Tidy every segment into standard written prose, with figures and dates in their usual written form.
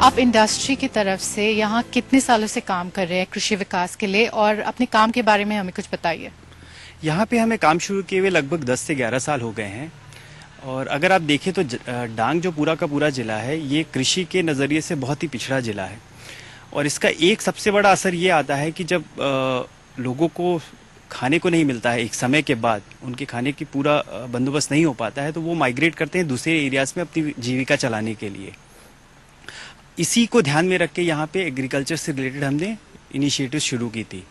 आप इंडस्ट्री की तरफ से यहाँ कितने सालों से काम कर रहे हैं कृषि विकास के लिए, और अपने काम के बारे में हमें कुछ बताइए। यहाँ पे हमें काम शुरू किए हुए लगभग 10 से 11 साल हो गए हैं। और अगर आप देखें तो डांग जो पूरा का पूरा ज़िला है, ये कृषि के नज़रिए से बहुत ही पिछड़ा ज़िला है। और इसका एक सबसे बड़ा असर ये आता है कि जब लोगों को खाने को नहीं मिलता है, एक समय के बाद उनके खाने की पूरा बंदोबस्त नहीं हो पाता है, तो वो माइग्रेट करते हैं दूसरे एरियाज़ में अपनी जीविका चलाने के लिए। इसी को ध्यान में रख के यहाँ पे एग्रीकल्चर से रिलेटेड हमने इनिशिएटिव शुरू की थी।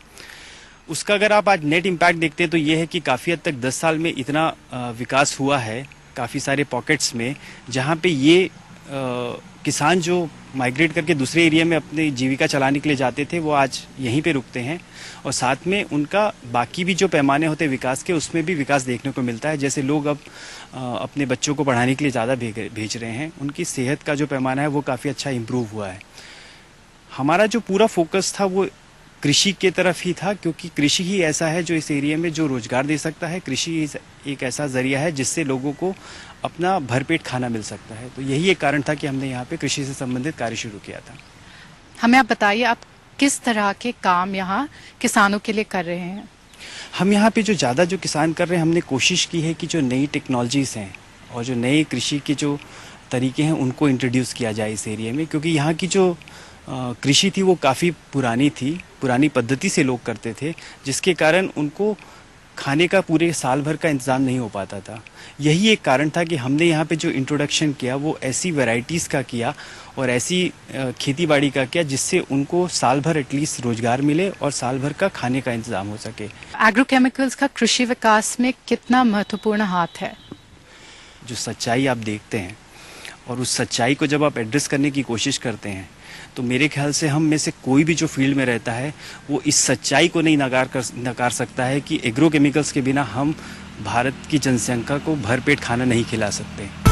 उसका अगर आप आज नेट इम्पैक्ट देखते हैं तो ये है कि काफ़ी हद तक 10 साल में इतना विकास हुआ है काफ़ी सारे पॉकेट्स में, जहाँ पे ये किसान जो माइग्रेट करके दूसरे एरिया में अपनी जीविका चलाने के लिए जाते थे, वो आज यहीं पे रुकते हैं। और साथ में उनका बाकी भी जो पैमाने होते हैं विकास के, उसमें भी विकास देखने को मिलता है। जैसे लोग अब अपने बच्चों को पढ़ाने के लिए ज़्यादा भेज रहे हैं, उनकी सेहत का जो पैमाना है वो काफ़ी अच्छा इम्प्रूव हुआ है। हमारा जो पूरा फोकस था वो कृषि के तरफ ही था, क्योंकि कृषि ही ऐसा है जो इस एरिया में जो रोजगार दे सकता है। कृषि एक ऐसा जरिया है जिससे लोगों को अपना भरपेट खाना मिल सकता है। तो यही एक कारण था कि हमने यहाँ पे कृषि से संबंधित कार्य शुरू किया था। हमें आप बताइए, आप किस तरह के काम यहाँ किसानों के लिए कर रहे हैं? हम यहाँ पे जो किसान कर रहे हैं, हमने कोशिश की है कि जो नई टेक्नोलॉजीज़ हैं और जो नए कृषि के जो तरीके हैं उनको इंट्रोड्यूस किया जाए इस एरिया में। क्योंकि यहाँ की जो कृषि थी वो काफ़ी पुरानी थी, पुरानी पद्धति से लोग करते थे, जिसके कारण उनको खाने का पूरे साल भर का इंतज़ाम नहीं हो पाता था। यही एक कारण था कि हमने यहाँ पे जो इंट्रोडक्शन किया वो ऐसी वैरायटीज़ का किया और ऐसी खेती बाड़ी का किया जिससे उनको साल भर एटलीस्ट रोजगार मिले और साल भर का खाने का इंतज़ाम हो सके। एग्रोकेमिकल्स का कृषि विकास में कितना महत्वपूर्ण हाथ है? जो सच्चाई आप देखते हैं और उस सच्चाई को जब आप एड्रेस करने की कोशिश करते हैं, तो मेरे ख्याल से हम में से कोई भी जो फील्ड में रहता है वो इस सच्चाई को नहीं नकार सकता है कि एग्रोकेमिकल्स के बिना हम भारत की जनसंख्या को भरपेट खाना नहीं खिला सकते।